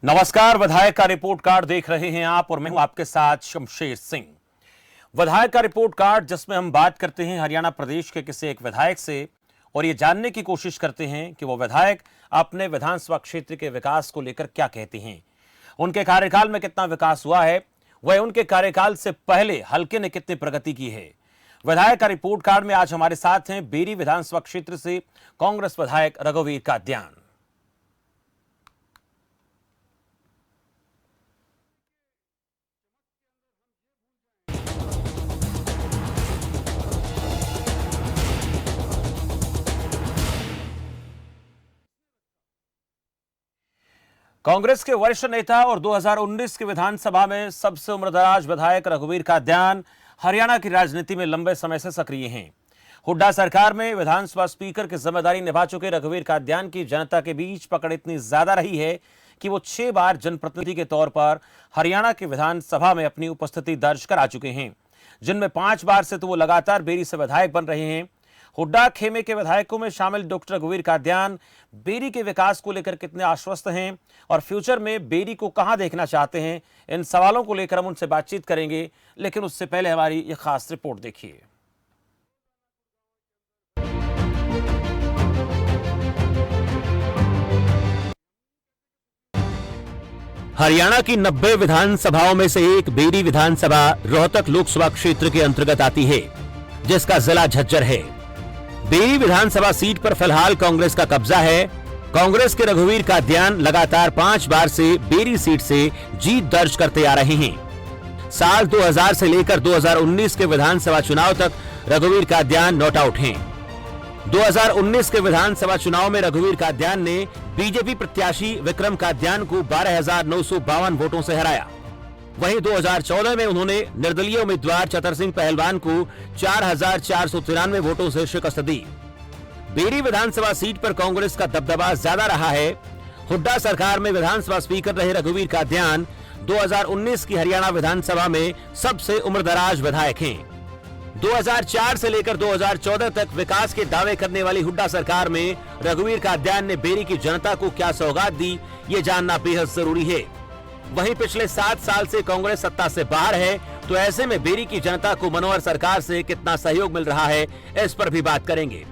नमस्कार, विधायक का रिपोर्ट कार्ड देख रहे हैं आप और मैं हूं आपके साथ शमशेर सिंह। विधायक का रिपोर्ट कार्ड जिसमें हम बात करते हैं हरियाणा प्रदेश के किसी एक विधायक से और ये जानने की कोशिश करते हैं कि वो विधायक अपने विधानसभा क्षेत्र के विकास को लेकर क्या कहते हैं, उनके कार्यकाल में कितना विकास हुआ है, वह उनके कार्यकाल से पहले हल्के ने कितनी प्रगति की है। विधायक का रिपोर्ट कार्ड में आज हमारे साथ हैं बेरी विधानसभा क्षेत्र से कांग्रेस विधायक रघुवीर कादयान। कांग्रेस के वरिष्ठ नेता और 2019 की विधानसभा में सबसे उम्रदराज विधायक रघुवीर कादयान हरियाणा की राजनीति में लंबे समय से सक्रिय हैं। हुड्डा सरकार में विधानसभा स्पीकर की जिम्मेदारी निभा चुके रघुवीर कादयान की जनता के बीच पकड़ इतनी ज्यादा रही है कि वो 6 बार जनप्रतिनिधि के तौर पर हरियाणा की विधानसभा में अपनी उपस्थिति दर्ज करा चुके हैं, जिनमें 5 बार से तो वो लगातार बेरी से विधायक बन रहे हैं। हुड्डा खेमे के विधायकों में शामिल डॉक्टर रघुवीर कादयान बेरी के विकास को लेकर कितने आश्वस्त हैं और फ्यूचर में बेरी को कहां देखना चाहते हैं, इन सवालों को लेकर हम उनसे बातचीत करेंगे। लेकिन उससे पहले हमारी यह खास रिपोर्ट देखिए। हरियाणा की 90 विधानसभाओं में से एक बेरी विधानसभा रोहतक लोकसभा क्षेत्र के अंतर्गत आती है, जिसका जिला झज्जर है। बेरी विधानसभा सीट पर फिलहाल कांग्रेस का कब्जा है। कांग्रेस के रघुवीर कादयान लगातार 5 बार से बेरी सीट से जीत दर्ज करते आ रहे हैं। साल 2000 से लेकर 2019 के विधानसभा चुनाव तक रघुवीर कादयान नॉट आउट हैं। 2019 के विधानसभा चुनाव में रघुवीर कादयान ने बीजेपी प्रत्याशी विक्रम कादयान को 12,952 वोटों से हराया। वहीं 2014 में उन्होंने निर्दलीय उम्मीदवार चतर सिंह पहलवान को 4,493 वोटों से शिकस्त दी। बेरी विधानसभा सीट पर कांग्रेस का दबदबा ज्यादा रहा है। हुड्डा सरकार में विधानसभा स्पीकर रहे रघुवीर कादयान 2019 की हरियाणा विधानसभा में सबसे उम्रदराज विधायक हैं। 2004 से लेकर 2014 तक विकास के दावे करने वाली हुड्डा सरकार में रघुवीर कादयान ने बेरी की जनता को क्या सौगात दी, ये जानना बेहद जरूरी है। वहीं पिछले 7 साल से कांग्रेस सत्ता से बाहर है, तो ऐसे में बेरी की जनता को मनोहर सरकार से कितना सहयोग मिल रहा है, इस पर भी बात करेंगे।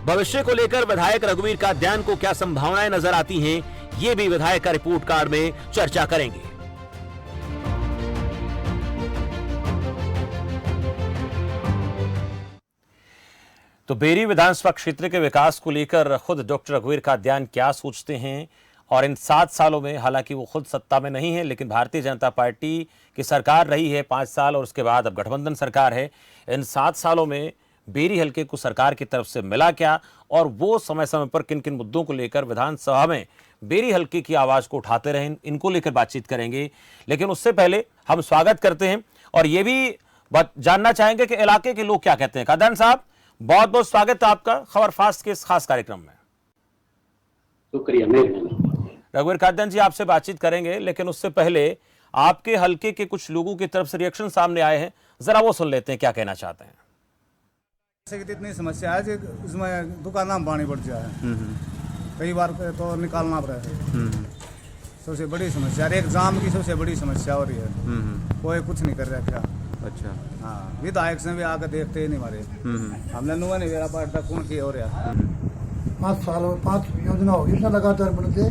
भविष्य को लेकर विधायक रघुवीर कादयान को क्या संभावनाएं नजर आती हैं, ये भी विधायक का रिपोर्ट कार्ड में चर्चा करेंगे। तो बेरी विधानसभा क्षेत्र के विकास को लेकर खुद डॉक्टर रघुवीर कादयान क्या सोचते हैं और इन 7 सालों में, हालांकि वो खुद सत्ता में नहीं है लेकिन भारतीय जनता पार्टी की सरकार रही है 5 साल और उसके बाद अब गठबंधन सरकार है, इन 7 सालों में बेरी हल्के को सरकार की तरफ से मिला क्या और वो समय समय पर किन किन मुद्दों को लेकर विधानसभा में बेरी हल्के की आवाज को उठाते रहे, इनको लेकर बातचीत करेंगे। लेकिन उससे पहले हम स्वागत करते हैं और ये भी जानना चाहेंगे कि इलाके के लोग क्या कहते हैं। कादयान साहब, बहुत बहुत स्वागत है आपका खबर फास्ट के इस खास कार्यक्रम में। शुक्रिया। रघुवीर कादयान जी, आपसे बातचीत करेंगे लेकिन उससे पहले आपके हल्के के कुछ लोगों की तरफ से रिएक्शन सामने आए हैं, जरा वो सुन लेते हैं क्या कहना चाहते हैं। इतनी समस्या है इसमें दुकान में पानी बढ़ जाए, कई बार तो निकालना पड़ा है। सबसे बड़ी समस्या एग्जाम की सबसे बड़ी समस्या हो रही है, कोई कुछ नहीं कर रहा क्या। अच्छा, हाँ, विधायक से भी आकर देखते ही नहीं मारे। हमने नुआ नहीं मेरा पार्ट तक कौन की हो रहा। 5 सालों में 5 योजना होगी इतना लगातार बनते,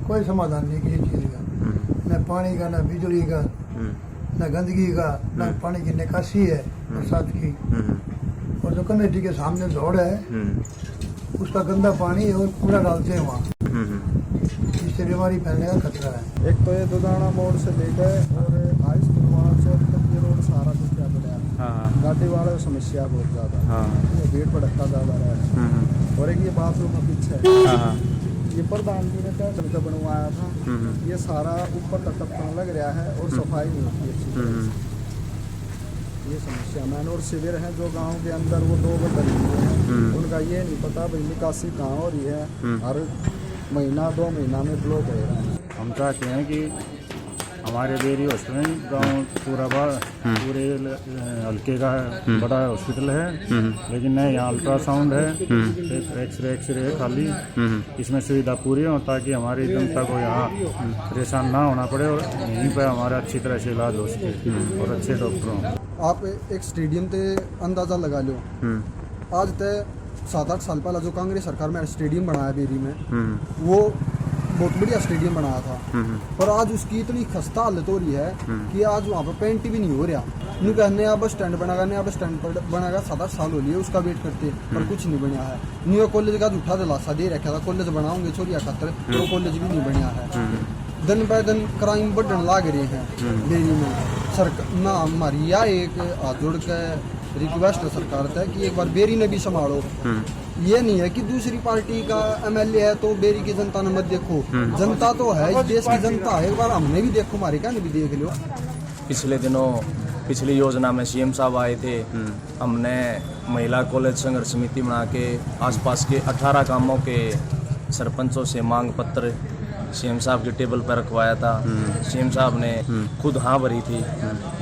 कोई समाधान नहीं किसी चीज का, न पानी का, न बिजली का, न गंदगी का, न पानी की निकासी है बरसात की। और जो कमेटी के सामने दौड़ है उसका गंदा पानी और कूड़ा डालते हैं वहाँ, इससे बीमारी फैलने का खतरा है। एक तो ये दुदाना मोड़ से लेकर और हाई स्कूल वहाँ से तक ये रोड सारा कुछ क्या बढ़िया, गाड़ी वाले समस्या बहुत ज्यादा, ये भीड़ भड़का ज्यादा रहा है। और एक ये बाथरूम का पीछे ये प्रधान जी ने क्या ढंग बनवाया था, ये सारा ऊपर तक टपकने लग रहा है और सफाई नहीं होती अच्छी तरह से। ये समस्या मैंने और शिविर है जो गांव के अंदर वो 2 बदल हैं, उनका ये नहीं पता भाई निकासी कहाँ हो रही है, हर महीना 2 महीना में ब्लॉक है। हम चाहते हैं कि हमारे बेरी हॉस्पिटल गांव पूरे हल्के का बड़ा हॉस्पिटल है, लेकिन नहीं यहाँ अल्ट्रासाउंड है, एक्सरे है खाली। इसमें सुविधा पूरी हो ताकि हमारी जनता को यहाँ परेशान ना होना पड़े और यहीं पर हमारा अच्छी तरह से इलाज हो सके और अच्छे डॉक्टर हों। आप एक स्टेडियम ते अंदाजा लगा लो, आज तक 7-8 साल पहले जो कांग्रेस सरकार में स्टेडियम बनाया बेरी में, वो बहुत बढ़िया स्टेडियम बनाया था, पर आज उसकी इतनी खस्ता हालत हो रही है कि आज वहाँ पर पेंट भी नहीं हो रहा। उनका नया बस स्टैंड बनागा, नया बस स्टैंड बनागा, 7-8 साल हो लिए उसका वेट करते, पर कुछ नहीं बना है। न्यू कॉलेज का झूठा दिलासा दे रखा था, कॉलेज बनाओगे छोरिया खातर, तो कॉलेज भी नहीं बना है। दिन ब दिन क्राइम बढ़ने लग रहे हैं बेरी में। सरकार ना हमारी या एक हाथ जोड़ के रिक्वेस्ट है सरकार से कि एक बार बेरी ने भी संभालो। ये नहीं है कि दूसरी पार्टी का एमएलए है तो बेरी की जनता ने मत देखो, जनता तो है, इस देश की जनता है, एक बार हमने भी देखो, हमारे क्या भी देख लो। पिछले दिनों पिछली योजना में सीएम साहब आए थे, हमने महिला कॉलेज संघर्ष समिति बना के आसपास के 18 गांवों के सरपंचों से मांग पत्र सीएम साहब के टेबल पर रखवाया था। सीएम साहब ने खुद हाँ भरी थी,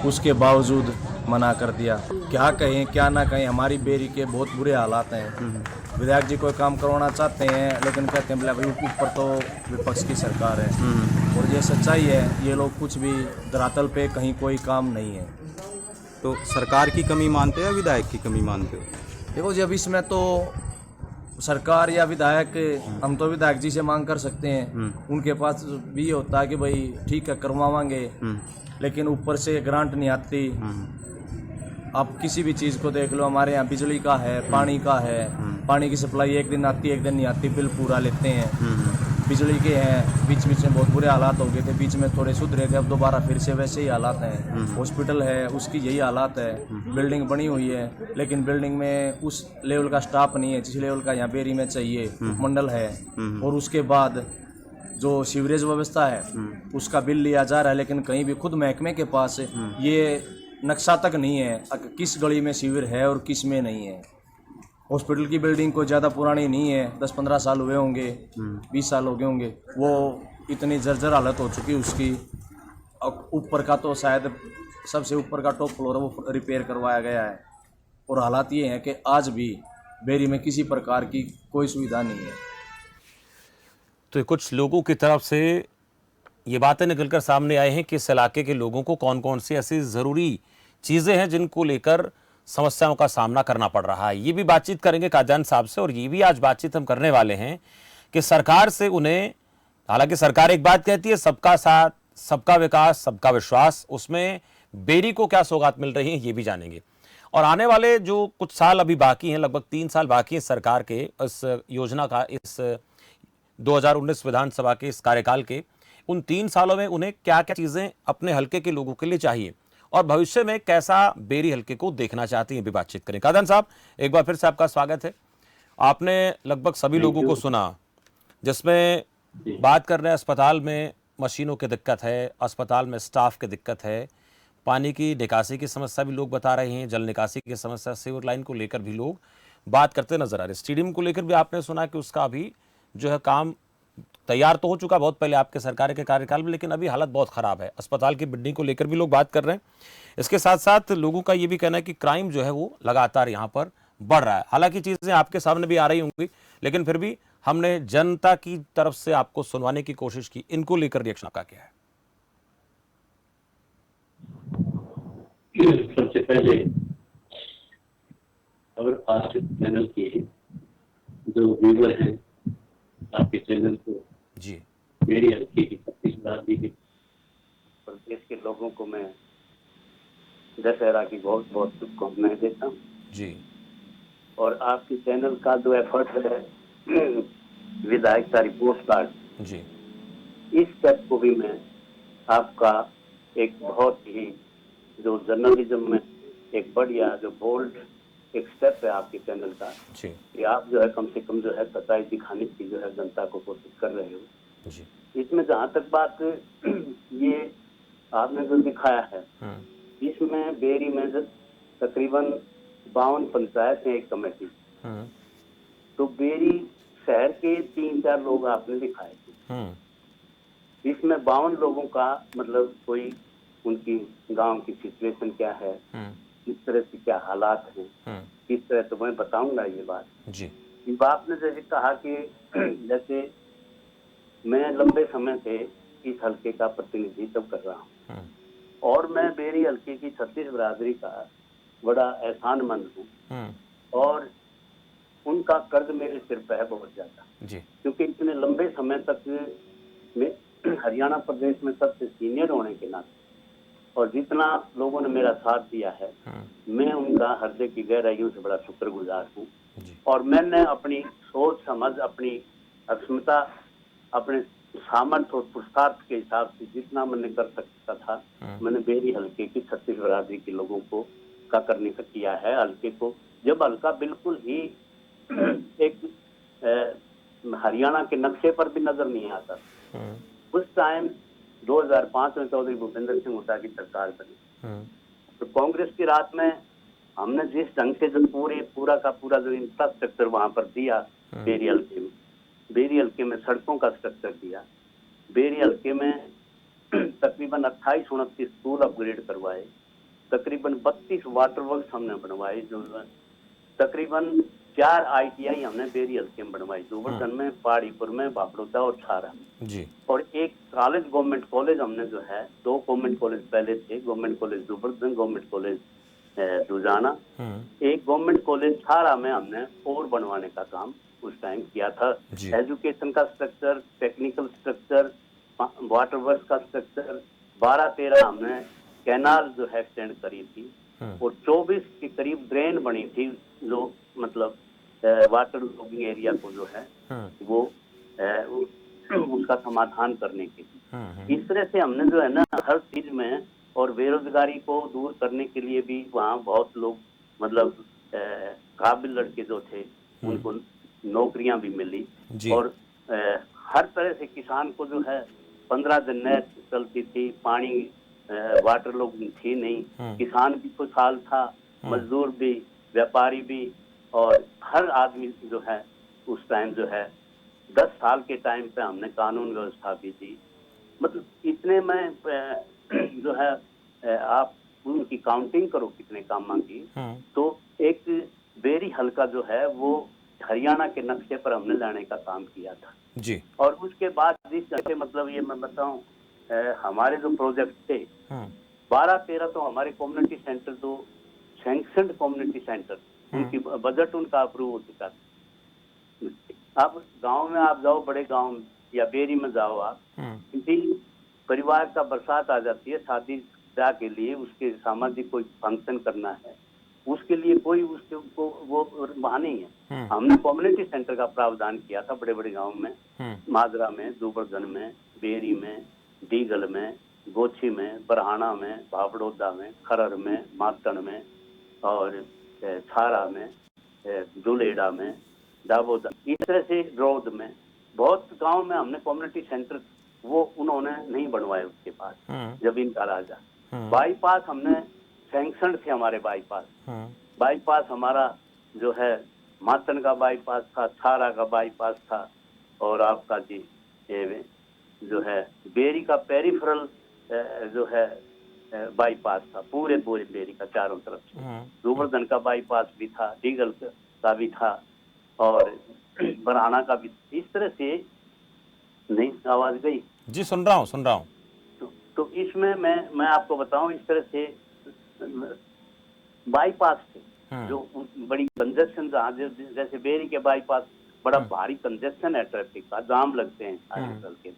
उसके बावजूद मना कर दिया। क्या कहें क्या ना कहें, हमारी बेरी के बहुत बुरे हालात हैं। विधायक जी कोई काम करवाना चाहते हैं लेकिन कहते हैं बोले भाई ऊपर तो विपक्ष की सरकार है, और ये सच्चाई है। ये लोग कुछ भी धरातल पे कहीं कोई काम नहीं है। तो सरकार की कमी मानते हो या विधायक की कमी मानते हो? देखो जब इसमें तो सरकार या विधायक, हम तो विधायक जी से मांग कर सकते हैं, उनके पास भी होता है कि भाई ठीक है करवावांगे, लेकिन ऊपर से ग्रांट नहीं आती। आप किसी भी चीज़ को देख लो, हमारे यहाँ बिजली का है, पानी का है, पानी की सप्लाई एक दिन आती है एक दिन नहीं आती, बिल पूरा लेते हैं। बिजली के हैं, बीच बीच में बहुत बुरे हालात हो गए थे, बीच में थोड़े सुधरे थे, अब दोबारा फिर से वैसे ही हालात हैं। हॉस्पिटल है उसकी यही हालात है, बिल्डिंग बनी हुई है लेकिन बिल्डिंग में उस लेवल का स्टाफ नहीं है जिस लेवल का यहाँ बेरी में चाहिए। मंडल है, और उसके बाद जो सीवरेज व्यवस्था है उसका बिल लिया जा रहा है, लेकिन कहीं भी खुद महकमे के पास ये नक्शा तक नहीं है किस गली में सीवर है और किस में नहीं है। हॉस्पिटल की बिल्डिंग कोई ज़्यादा पुरानी नहीं है, 10-15 साल हुए होंगे, 20 साल हो गए होंगे, वो इतनी जर्जर हालत हो चुकी उसकी। ऊपर का तो शायद सबसे ऊपर का टॉप फ्लोर वो रिपेयर करवाया गया है, और हालात ये हैं कि आज भी बेरी में किसी प्रकार की कोई सुविधा नहीं है। तो कुछ लोगों की तरफ से ये बातें निकलकर सामने आए हैं कि इस इलाके के लोगों को कौन कौन सी ऐसी ज़रूरी चीज़ें हैं जिनको लेकर समस्याओं का सामना करना पड़ रहा है। ये भी बातचीत करेंगे कादयान साहब से, और ये भी आज बातचीत हम करने वाले हैं कि सरकार से उन्हें, हालांकि सरकार एक बात कहती है सबका साथ सबका विकास सबका विश्वास, उसमें बेरी को क्या सौगात मिल रही है ये भी जानेंगे। और आने वाले जो कुछ साल अभी बाकी हैं, लगभग 3 साल बाकी हैं सरकार के इस योजना का, इस 2019 विधानसभा के इस कार्यकाल के, उन 3 सालों में उन्हें क्या क्या चीज़ें अपने हल्के के लोगों के लिए चाहिए और भविष्य में कैसा बेरी हल्के को देखना चाहती हैं भी बातचीत करें। कादयान साहब, एक बार फिर से आपका स्वागत है। आपने लगभग सभी लोगों को सुना, जिसमें बात कर रहे हैं अस्पताल में मशीनों की दिक्कत है, अस्पताल में स्टाफ की दिक्कत है, पानी की निकासी की समस्या भी लोग बता रहे हैं, जल निकासी की समस्या, सीवर लाइन को लेकर भी लोग बात करते नजर आ रहे। स्टेडियम को लेकर भी आपने सुना कि उसका अभी जो है काम तैयार तो हो चुका बहुत पहले आपके सरकार के कार्यकाल में, लेकिन अभी हालत बहुत ख़राब है। अस्पताल की बिल्डिंग को लेकर भी लोग बात कर रहे हैं। इसके साथ साथ लोगों का ये भी कहना है कि क्राइम जो है वो लगातार यहाँ पर बढ़ रहा है। हालांकि चीज़ें आपके सामने भी आ रही होंगी, लेकिन फिर भी हमने जनता की तरफ से आपको सुनवाने की कोशिश की। इनको लेकर रिएक्शन आपका क्या है? सबसे पहले और आज चैनल के जो व्यूअर हैं, आपके चैनल को जी मेरी हल्की की 25 बरादरी के प्रदेश के लोगों को मैं दशहरा की बहुत बहुत शुभकामनाएं देता हूँ जी। और आपके चैनल का जो एफर्ट है विधायक का रिपोर्ट कार्ड जी, इस स्टेप को भी मैं आपका एक बहुत ही जो जर्नलिज्म में एक बढ़िया जो बोल्ड एक स्टेप है आपके चैनल का जी कि आप जो है कम से कम जो है सच्चाई दिखाने की जो है जनता को कोशिश कर रहे हो जी। इसमें जहाँ तक बात ये आपने जो दिखाया है इसमें बेरी में तकरीबन 52 पंचायत है, एक कमेटी, तो बेरी शहर के 3-4 लोग आपने दिखाए थे। इसमें 52 लोगों का मतलब कोई उनकी गांव की सिचुएशन क्या है, किस तरह से क्या हालात हैं, किस तरह, तो मैं बताऊंगा ये बात जी। आपने जैसे कहा कि जैसे मैं लंबे समय से इस हल्के का प्रतिनिधित्व कर रहा हूँ और मैं बेरी हल्के की 36 बिरादरी का बड़ा एहसानमंद हूँ और उनका कर्ज मेरे सिर पे है बहुत ज्यादा जी। क्योंकि इतने लंबे समय तक मैं हरियाणा प्रदेश में सबसे सीनियर होने के नाते और जितना लोगों ने मेरा साथ दिया है, मैं उनका हृदय की गहराइयों से बड़ा शुक्रगुजार हूँ। और मैंने अपनी सोच समझ, अपनी अक्षमता, अपने सामर्थ्य और पुरुषार्थ के हिसाब से जितना मैंने कर सकता था, मैंने बेरी हल्के की 36 बिरादरी के लोगों को का करने का किया है। हल्के को जब हल्का बिल्कुल ही एक हरियाणा के नक्शे पर भी नजर नहीं आता, उस टाइम 2005 में चौधरी भूपेंद्र सिंह हुड्डा की सरकार बनी, तो कांग्रेस की रात में हमने जिस ढंग से जो पूरा का पूरा जो इंफ्रास्ट्रक्चर वहां पर दिया बेरी हल्के में सड़कों का स्ट्रक्चर दिया, बेरी हल्के में तकरीबन 28-29 स्कूल अपग्रेड करवाए, तकरीबन 32 वाटर वर्क्स हमने बनवाए, जो तकरीबन 4 ITI हमने बेरी हल्के में बनवाई, जोबरगन में, पहाड़ीपुर में, बापड़ोदा और छारा जी। और एक कॉलेज, गवर्नमेंट कॉलेज हमने जो है, 2 गवर्नमेंट कॉलेज पहले थे, government college Jobargan, government college Dujana, एक गवर्नमेंट कॉलेज छारा में हमने और बनवाने का काम उस टाइम किया था। एजुकेशन का structure, technical structure, water works का स्ट्रक्चर, 12-13 हमने कैनाल जो है एक्सटेंड करी थी और 24 के करीब ड्रेन बनी थी, जो मतलब वाटर लॉगिंग एरिया को जो है वो उसका समाधान करने के लिए। इस तरह से हमने जो है ना हर चीज में, और बेरोजगारी को दूर करने के लिए भी वहाँ बहुत लोग मतलब काबिल लड़के जो थे उनको नौकरियां भी मिली और हर तरह से किसान को जो है 15 दिन नहर चलती थी, पानी वाटर लॉगिंग थी नहीं, किसान भी खुशहाल था, मजदूर भी, व्यापारी भी, और हर आदमी जो है उस टाइम जो है 10 साल के टाइम पे हमने कानून व्यवस्था भी दी। मतलब इतने में जो है आप उनकी काउंटिंग करो कितने कामों की, तो एक बेरी हल्का जो है वो हरियाणा के नक्शे पर हमने लाने का काम किया था जी। और उसके बाद जिस जैसे मतलब ये मैं बताऊं, हमारे जो प्रोजेक्ट थे 12-13 तो हमारे कम्युनिटी सेंटर, जो सैंक्शनड कम्युनिटी सेंटर, उनकी बजट उनका अप्रूव हो चुका था। अब गांव में आप जाओ, बड़े गांव या बेरी में जाओ आप, किसी परिवार का बरसात आ जाती है, शादी ब्याह के लिए, उसके सामाजिक कोई फंक्शन करना है, उसके लिए कोई उसको वो वहाँ नहीं है। हमने कम्युनिटी सेंटर का प्रावधान किया था बड़े बड़े गांव में, माजरा में, जोबरगन में, बेरी में, डीगल में, गोछी में, बरहाना में, बापड़ौदा में, खरर में, मातन में और छारा में, दुलेड़ा में, दाबोदा, इस तरह से ड्रोद में, बहुत गांव में हमने कम्युनिटी सेंटर वो उन्होंने नहीं बनवाए उसके पास जब इनका राजा। बाईपास हमने सैंक्शन थे, हमारे बाईपास हमारा जो है मातन का बाईपास था, छारा का बाईपास था और आपका जी जो है बेरी का पेरिफेरल जो है बाईपास था, पूरे बेरी का चारों तरफ से। जोबरगन का बाईपास भी था, डीगल का भी था और बरहाना का भी। इस तरह से नहीं, आवाज गई जी, सुन रहा हूँ। तो इसमें मैं आपको बताऊं, इस तरह से बाईपास थे जो बड़ी कंजेशन, जैसे बेरी के बाईपास बड़ा भारी कंजेशन है, ट्रैफिक का जाम लगते हैं साइकिल के,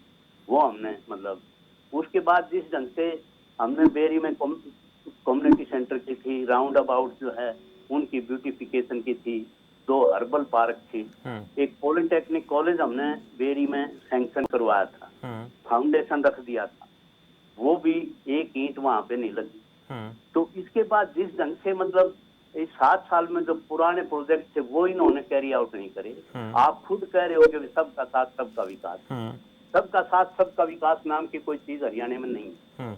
वो हमने मतलब उसके बाद जिस ढंग से हमने बेरी में कम्युनिटी सेंटर की थी, राउंड अबाउट जो है उनकी ब्यूटिफिकेशन की थी, 2 हर्बल पार्क थी, एक पॉलिटेक्निक कॉलेज हमने बेरी में सैंक्शन करवाया था, फाउंडेशन रख दिया था, वो भी एक ईंट वहां पे नहीं लगी। तो इसके बाद जिस ढंग से मतलब इस 7 साल में जो पुराने प्रोजेक्ट थे वो इन्होंने कैरी आउट नहीं करे। आप खुद कह रहे हो कि सबका साथ सबका विकास, सबका साथ सबका विकास नाम की कोई चीज हरियाणा में नहीं।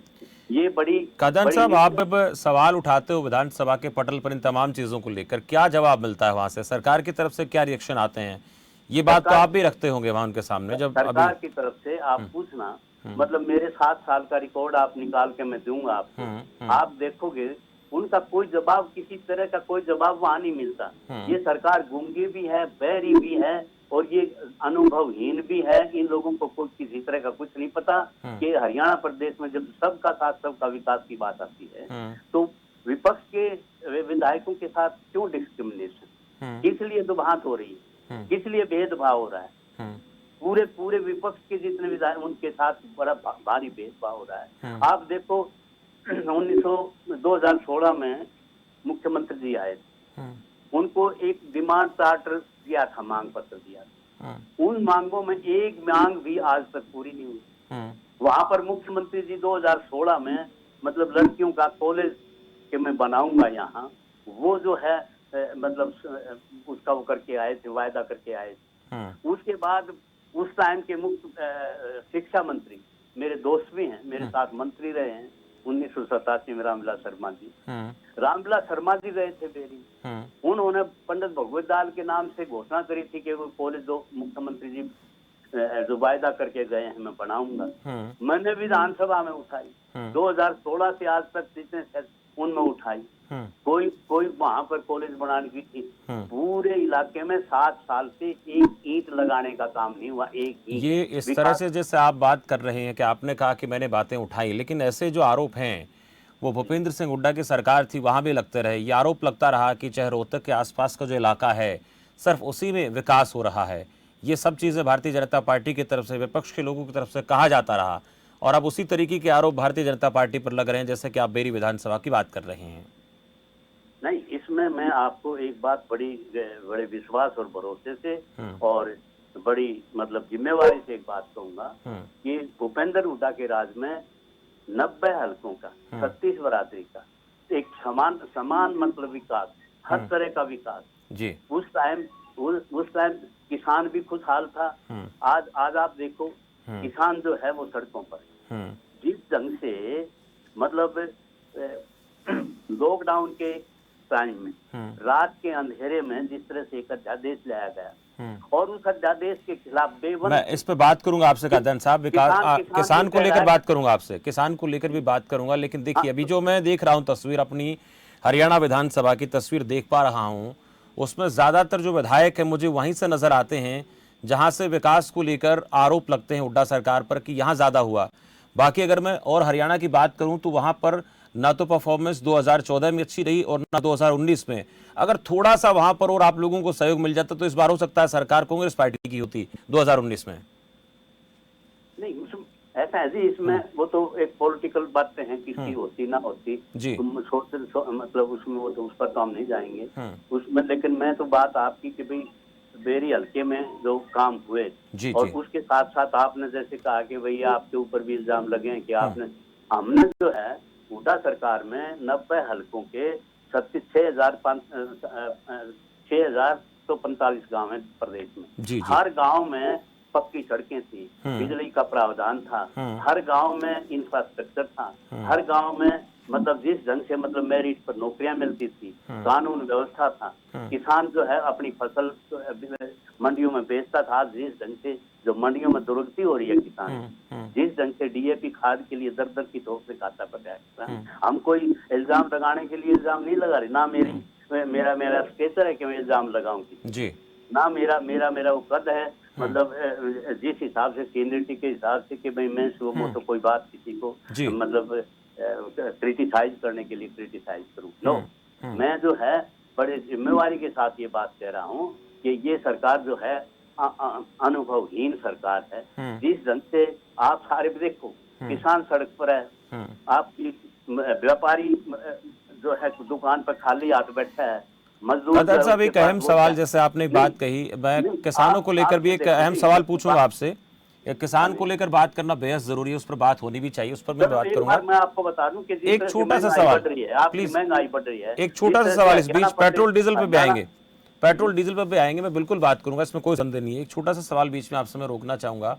ये बड़ी कादयान साहब, आप अब सवाल उठाते हो विधानसभा के पटल पर इन तमाम चीजों को लेकर, क्या जवाब मिलता है वहां से? सरकार की तरफ से क्या रिएक्शन आते हैं ये बात तो आप भी रखते होंगे वहां उनके सामने जब सरकार अभी की तरफ से आप पूछना, मतलब मेरे 7 साल का रिकॉर्ड आप निकाल के मैं दूंगा आपको, आप देखोगे उनका कोई जवाब, किसी तरह का कोई जवाब वहां नहीं मिलता। ये सरकार गूंगी भी है, बहरी भी है और ये अनुभवहीन भी है। इन लोगों को कोई किसी तरह का कुछ नहीं पता कि हरियाणा प्रदेश में जब सबका साथ सबका विकास की बात आती है तो विपक्ष के विधायकों के साथ क्यों डिस्क्रिमिनेशन, किस लिए दुभांत हो रही है, किस लिए भेदभाव हो रहा है। पूरे विपक्ष के जितने विधायक उनके साथ बड़ा भारी भेदभाव हो रहा है। आप देखो 2016 में मुख्यमंत्री जी आए थे, उनको एक डिमांड चार्टर दिया था, मांग पत्र दिया था। उन मांगों में एक मांग भी आज तक पूरी नहीं हुई। वहां पर मुख्यमंत्री जी 2016 में मतलब लड़कियों का कॉलेज के मैं बनाऊंगा यहाँ, वो जो है मतलब उसका वो करके आए थे, वायदा करके आए थे। उसके बाद उस टाइम के मुख्य शिक्षा मंत्री मेरे दोस्त भी हैं, मेरे साथ मंत्री रहे हैं 1987 में, रामविलास शर्मा जी। रामविलास शर्मा जी गए थे बेरी, उन्होंने पंडित भगवत दाल के नाम से घोषणा करी थी कि वो कॉलेज जो मुख्यमंत्री जी जो वायदा करके गए हैं मैं बनाऊंगा। मैंने विधानसभा में उठाई, 2016 से आज तक जितने उनमें उठाई, कोई वहां पर कॉलेज बनाने की थी। पूरे इलाके में 7 साल से एक ईंट लगाने का काम नहीं हुआ, एक ईंट। ये इस तरह से जैसे आप बात कर रहे हैं कि आपने कहा कि मैंने बातें उठाई, लेकिन ऐसे जो आरोप हैं वो भूपेंद्र सिंह हुड्डा की सरकार थी वहां भी लगते रहे। ये आरोप लगता रहा कि चाहे रोहतक के आसपास का जो इलाका है सिर्फ उसी में विकास हो रहा है। ये सब चीज़ें भारतीय जनता पार्टी की तरफ से, विपक्ष के लोगों की तरफ से कहा जाता रहा और अब उसी तरीके के आरोप भारतीय जनता पार्टी पर लग रहे हैं, जैसे कि आप बेरी विधानसभा की बात कर रहे हैं। नहीं, इसमें मैं आपको एक बात बड़े विश्वास और भरोसे से और बड़ी मतलब जिम्मेवारी से एक बात कहूंगा कि भूपेंद्र हुड्डा के राज में 90 हलकों का 36 बरादरी का एक समान मतलब विकास, हर तरह का विकास जी। उस टाइम किसान भी खुशहाल था। आज आप देखो किसान जो है वो सड़कों पर, जिस ढंग से मतलब लॉकडाउन के टाइम में रात के अंधेरे में जिस तरह से एक अध्यादेश लाया गया और उस अध्यादेश के खिलाफ मैं इस पे बात करूंगा आपसे कादन साहब, विकास किसान को लेकर बात करूंगा आपसे, किसान को लेकर भी बात करूंगा। लेकिन देखिए अभी जो मैं देख रहा हूं तस्वीर, अपनी हरियाणा विधानसभा की तस्वीर देख पा रहा हूं, उसमें ज्यादातर जो विधायक है मुझे वहीं से नजर आते हैं जहां से विकास को लेकर आरोप लगते हैं हुड्डा सरकार पर कि यहां ज्यादा हुआ। बाकी अगर मैं और हरियाणा की बात करूं तो वहां पर ना तो परफॉर्मेंस 2014 में अच्छी रही और ना 2019 में। अगर थोड़ा सा वहां पर और आप लोगों को सहयोग मिल जाता तो इस बार हो सकता है सरकार कांग्रेस पार्टी की होती 2019 में। नहीं, ऐसा है जी, इसमें वो तो एक पॉलिटिकल बातें हैं, किसकी होती ना होती जी, मतलब उसमें वो तो उस पर तो हम नहीं जाएंगे उसमें। लेकिन मैं तो बात आपकी कि भाई बेरी हल्के में जो काम हुए जी, और उसके साथ साथ आपने जैसे कहा कि भैया आपके ऊपर भी इल्जाम लगे हैं कि आपने, हमने जो है हुड्डा सरकार में 90 हलकों के 6,145 गाँव है प्रदेश में जी। हर गांव में पक्की सड़कें थी, बिजली का प्रावधान था, हर गांव में इंफ्रास्ट्रक्चर था, हर गांव में मतलब जिस ढंग से मतलब मेरिट पर नौकरियां मिलती थी, कानून व्यवस्था था, किसान जो है अपनी फसल मंडियों में बेचता था। जिस ढंग से जो मंडियों में दुर्गति हो रही है किसान, जिस ढंग से डीएपी खाद के लिए दर की धोख से खाता पड़ा है। हम कोई इल्जाम लगाने के लिए इल्जाम नहीं लगा रहे, ना मेरा स्टेचर है कि मैं इल्जाम लगाऊंगी जी, ना मेरा वो कद है, मतलब जिस हिसाब से सीनियरिटी के हिसाब से कि भाई मैं वो तो कोई बात किसी को मतलब क्रिटिसाइज करने के लिए क्रिटिसाइज करूं। नो, मैं जो है बड़े जिम्मेवारी के साथ ये बात कह रहा हूं कि ये सरकार जो है अनुभवहीन सरकार है। जिस ढंग से आप सारे देखो, किसान सड़क पर है, आपकी व्यापारी जो है दुकान पर खाली हाथ बैठा है, मजदूर साहब एक अहम सवाल, जैसे आपने बात कही, मैं किसानों को लेकर भी एक अहम सवाल पूछूंगा आपसे। किसान को लेकर बात करना बेहद जरूरी है, उस पर बात होनी भी चाहिए, उस पर मैं बात करूंगा। मैं आपको बता दूं कि एक छोटा सा सवाल प्लीज, महंगाई बढ़ रही है, एक छोटा सा सवाल इस बीच, पेट्रोल डीजल पे भी आएंगे, पेट्रोल डीजल पे भी आएंगे, मैं बिल्कुल बात करूंगा, इसमें कोई संदेह नहीं है। एक छोटा सा सवाल बीच में आपसे मैं रोकना चाहूंगा।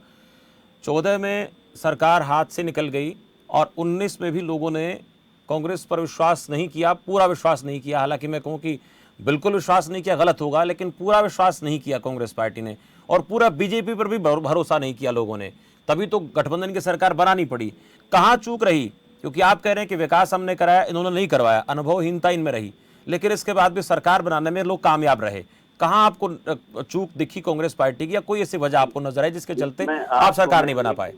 14 में सरकार हाथ से निकल गई और 19 में भी लोगों ने कांग्रेस पर विश्वास नहीं किया, पूरा विश्वास नहीं किया। हालांकि मैं कहूं कि बिल्कुल विश्वास नहीं किया गलत होगा, लेकिन पूरा विश्वास नहीं किया कांग्रेस पार्टी ने। और पूरा बीजेपी पर भी भरोसा नहीं किया लोगों ने, तभी तो गठबंधन की सरकार बनानी पड़ी। कहाँ चूक रही? क्योंकि आप कह रहे हैं कि विकास हमने कराया, इन्होंने नहीं करवाया, अनुभवहीनता इनमें रही, लेकिन इसके बाद भी सरकार बनाने में लोग कामयाब रहे। कहाँ आपको चूक दिखी कांग्रेस पार्टी की, या कोई ऐसी वजह आपको नजर आई जिसके चलते आप सरकार नहीं बना पाए?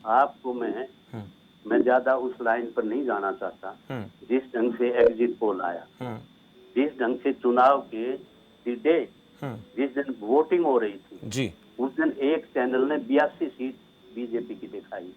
आपको मैं ज्यादा उस लाइन पर नहीं जाना चाहता। जिस ढंग से एग्जिट पोल आया, जिस ढंग से चुनाव के डे, जिस दिन वोटिंग हो रही थी जी, उस दिन एक चैनल ने 82 सीट बीजेपी की दिखाई।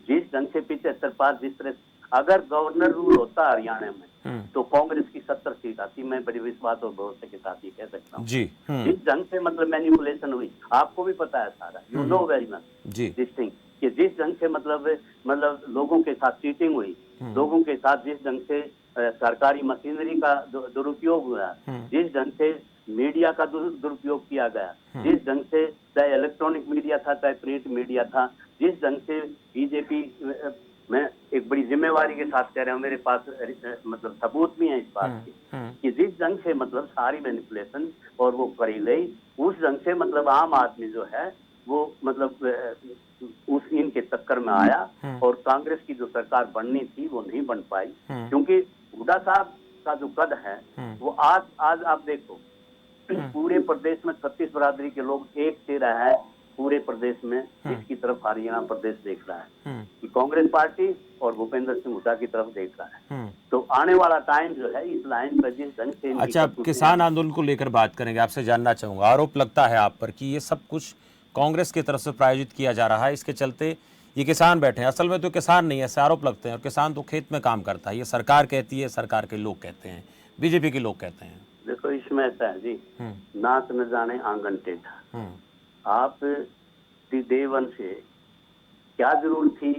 जिस ढंग से 75 पार, जिस तरह अगर गवर्नर रूल होता हरियाणा में तो कांग्रेस की 70 सीट आती। मैं बड़ी विश्वास और भरोसे के साथ ये कह सकता हूँ। जिस ढंग से मतलब मैनिपुलेशन हुई, आपको भी पता है सारा, you know very much this thing, कि जिस ढंग से मतलब लोगों के साथ चीटिंग हुई, लोगों के साथ जिस ढंग से सरकारी मशीनरी का दुरुपयोग हुआ, जिस ढंग से मीडिया का दुरुपयोग किया गया, जिस ढंग से चाहे इलेक्ट्रॉनिक मीडिया था चाहे प्रिंट मीडिया था, जिस ढंग से बीजेपी, मैं एक बड़ी जिम्मेवारी के साथ कह रहा हूँ, मेरे पास मतलब सबूत भी है इस बात के, कि जिस ढंग से मतलब सारी मैनिपुलेशन और वो करी गई, उस ढंग से मतलब आम आदमी जो है वो मतलब उस इनके चक्कर में आया और कांग्रेस की जो सरकार बननी थी वो नहीं बन पाई। क्योंकि हुड्डा साहब का जो कद है वो आज आप देखो पूरे प्रदेश में 36 बरादरी के लोग एक चेहरा है, पूरे प्रदेश में इसकी तरफ हरियाणा प्रदेश देख रहा है कि कांग्रेस पार्टी और भूपेंद्र सिंह हुड्डा की तरफ देख रहा है। तो आने वाला टाइम जो है इस लाइन पर जिस ढंग से अच्छा, किसान आंदोलन को लेकर बात करेंगे, आपसे जानना चाहूंगा। आरोप लगता है आप पर कि ये सब कुछ कांग्रेस की तरफ से प्रायोजित किया जा रहा है, इसके चलते ये किसान बैठे हैं। असल में तो किसान नहीं है, ऐसे आरोप लगते हैं, और किसान तो खेत में काम करता है। ये सरकार कहती है, सरकार के लोग कहते हैं, बीजेपी के लोग कहते हैं। देखो इसमें ऐसा है जी, नाच न जाने आंगन टेढ़ा। आप डे वन से क्या जरूरत थी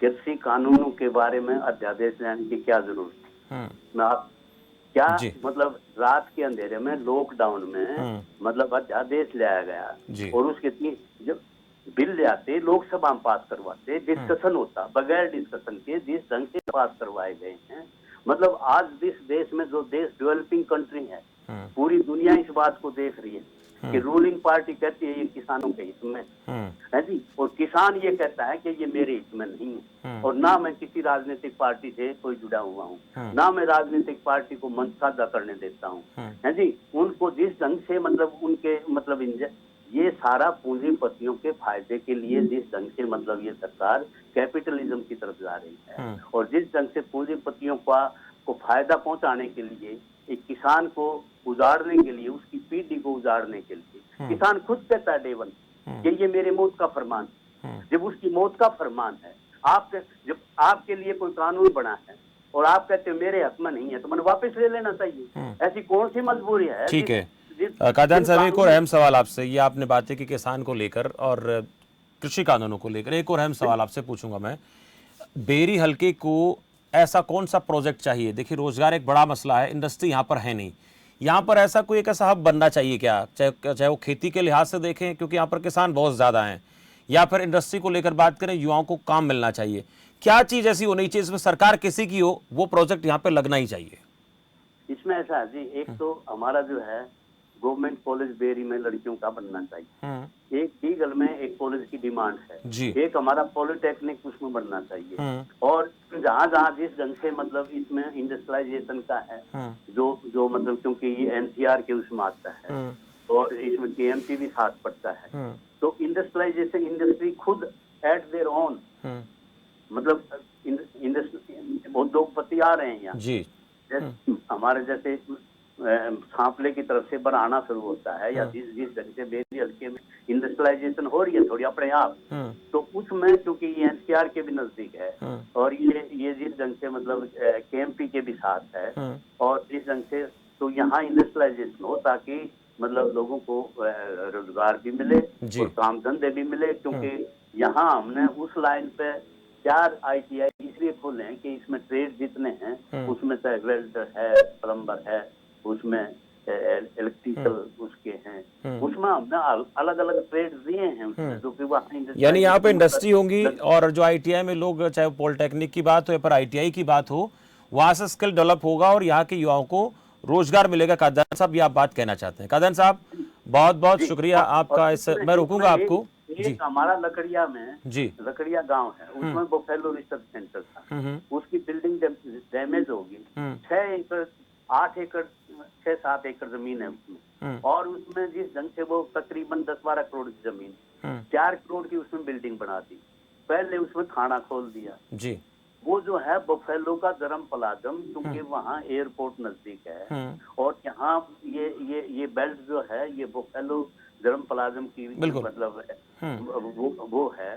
कृषि कानूनों के बारे में अध्यादेश लाने की, क्या जरूरत थी? मैं आप क्या मतलब रात के अंधेरे में लॉकडाउन में मतलब अध्यादेश लाया गया और उसके जब बिल ले आते, लोकसभा में पास करवाते, डिस्कशन होता, बगैर डिस्कशन के जिस ढंग से पास करवाए गए हैं। मतलब आज जिस देश में, जो देश डेवलपिंग कंट्री है, पूरी दुनिया इस बात को देख रही है कि रूलिंग पार्टी कहती है ये किसानों के हित में है जी, और किसान ये कहता है कि ये मेरे हित में नहीं है। और ना मैं किसी राजनीतिक पार्टी से कोई जुड़ा हुआ हूँ, ना मैं राजनीतिक पार्टी को मंच साझा करने देता हूँ, है जी। उनको जिस ढंग से मतलब उनके मतलब ये सारा पूंजीपतियों के फायदे के लिए जिस ढंग से मतलब ये सरकार कैपिटलिज्म की तरफ जा रही है, और जिस ढंग से पूंजीपतियों को फायदा पहुंचाने के लिए, एक किसान को उजाड़ने के लिए, उसकी पीढ़ी को उजाड़ने के लिए, किसान खुद कहता है डेवन कि ये मेरे मौत का फरमान। जब उसकी मौत का फरमान है, जब आपके लिए कोई कानून बना है और आप कहते हो मेरे हक में नहीं है, तो मैंने वापस ले लेना चाहिए। ऐसी कौन सी मजबूरी है? ठीक है कादयान साहब, एक और अहम सवाल आपसे, ये आपने बातें की किसान को लेकर और कृषि कानूनों को लेकर, एक और अहम सवाल आपसे पूछूंगा मैं। बेरी हलके को ऐसा कौन सा प्रोजेक्ट चाहिए? देखिए रोजगार एक बड़ा मसला है, इंडस्ट्री यहाँ पर है नहीं, यहाँ पर ऐसा कोई एक ऐसा हब बनना चाहिए क्या? चाहे वो खेती के लिहाज से देखें क्योंकि यहाँ पर किसान बहुत ज़्यादा हैं, या फिर इंडस्ट्री को लेकर बात करें, युवाओं को काम मिलना चाहिए। क्या चीज़ ऐसी होनी चाहिए इसमें सरकार किसी की हो, वो प्रोजेक्ट यहाँ पर लगना ही चाहिए? इसमें ऐसा है जी, एक तो हमारा जो है गवर्नमेंट कॉलेज बेरी में लड़कियों का बनना चाहिए। एक ईगल में एक कॉलेज की डिमांड है जी। एक हमारा पॉलिटेक्निक उसमें बनना चाहिए। और जहाँ जहाँ जिस ढंग से मतलब इसमें इंडस्ट्रियलाइजेशन का है, जो मतलब क्योंकि ये एनसीआर के उसमें आता है और इसमें केएमटी भी साथ पड़ता है, तो इंडस्ट्रियलाइजेशन, इंडस्ट्री खुद एट देयर ओन, मतलब उद्योगपति आ रहे हैं यहाँ जी। हमारे जैसे सांपले की तरफ से बनाना शुरू होता है, या जिस ढंग से बेरी हल्के में इंडस्ट्रियलाइजेशन हो रही है थोड़ी अपने आप, तो उसमें क्योंकि ये एनसीआर के भी नजदीक है और ये जिस ढंग से मतलब केएमपी के भी साथ है, और जिस ढंग से तो यहाँ इंडस्ट्रियलाइजेशन हो ताकि मतलब लोगों को रोजगार भी मिले और काम धंधे भी मिले। क्योंकि यहाँ हमने उस लाइन पे 4 ITI इसलिए खोले हैं कि इसमें ट्रेड जितने हैं उसमें चाहे वेल्डर है, प्लम्बर है, उसमें इलेक्ट्रिकल उसके हैं, उसमें हमने अलग अलग ट्रेड दिए हैं जो कि वहाँ, यानी यहाँ पे इंडस्ट्री होंगी और जो ITI में लोग, चाहे पॉलिटेक्निक की बात हो या पर ITI की बात हो, वहाँ से स्किल डेवलप होगा और यहाँ के युवाओं को रोजगार मिलेगा। कादयान साहब, ये आप बात कहना चाहते हैं? कादयान साहब, बहुत बहुत शुक्रिया आपका। इस मैं रोकूंगा आपको जी। एक हमारा लकड़िया में जी लकड़िया गांव है, उसमें बफेलो रिसर्च सेंटर था। उसकी बिल्डिंग डैमेज होगी। 6 एकड़ 8 एकड़ 6-7 एकड़ जमीन है उसमें, और उसमें जिस ढंग से वो तकरीबन 10-12 करोड़ की जमीन, 4 करोड़ की उसमें बिल्डिंग बना दी, पहले उसमें थाना खोल दिया जी। वो जो है बफेलो का धर्म पलाजम, क्योंकि वहाँ एयरपोर्ट नजदीक है, और यहाँ ये बेल्ट जो है ये बफेलो धर्म पलाजम की मतलब वो है।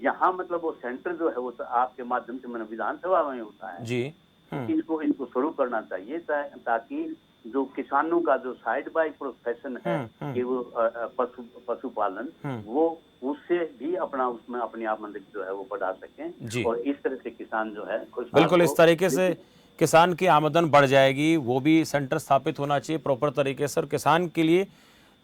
यहाँ मतलब वो सेंटर जो है वो तो आपके माध्यम से मैंने विधानसभा में होता है जी। इसको शुरू करना चाहिए, ताकि जो किसानों का जो साइड बाय प्रोफेशन है कि वो पशुपालन, वो उससे भी अपना उसमें अपनी आमदनी जो है वो बढ़ा सकें, और इस तरह से किसान जो है बिल्कुल इस तरीके से किसान की आमदन बढ़ जाएगी। वो भी सेंटर स्थापित होना चाहिए प्रॉपर तरीके से, और किसान के लिए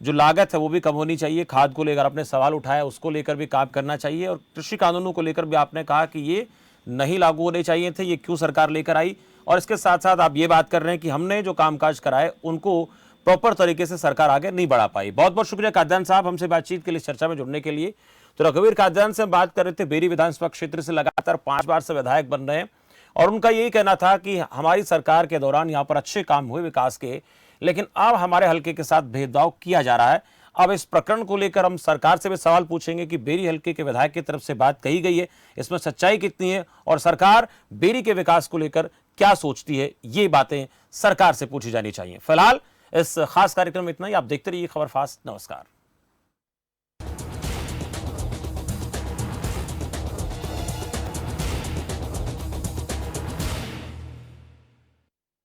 जो लागत है वो भी कम होनी चाहिए। खाद को लेकर आपने सवाल उठाया, उसको लेकर भी काम करना चाहिए, और कृषि कानूनों को लेकर भी आपने कहा कि ये नहीं लागू होने चाहिए थे, ये क्यों सरकार लेकर आई। और इसके साथ साथ आप ये बात कर रहे हैं कि हमने जो कामकाज कराए उनको प्रॉपर तरीके से सरकार आगे नहीं बढ़ा पाई। बहुत बहुत शुक्रिया कादयान साहब हमसे बातचीत के लिए, चर्चा में जुड़ने के लिए। तो रघुवीर कादयान से बात कर रहे थे, बेरी विधानसभा क्षेत्र से लगातार 5 बार से विधायक बन रहे हैं, और उनका यही कहना था कि हमारी सरकार के दौरान यहाँ पर अच्छे काम हुए विकास के, लेकिन अब हमारे हल्के के साथ भेदभाव किया जा रहा है। अब इस प्रकरण को लेकर हम सरकार से भी सवाल पूछेंगे कि बेरी हल्के के विधायक की तरफ से बात कही गई है, इसमें सच्चाई कितनी है, और सरकार बेरी के विकास को लेकर क्या सोचती है, ये बातें सरकार से पूछी जानी चाहिए। फिलहाल इस खास कार्यक्रम में इतना ही। आप देखते रहिए खबर फास्ट। नमस्कार।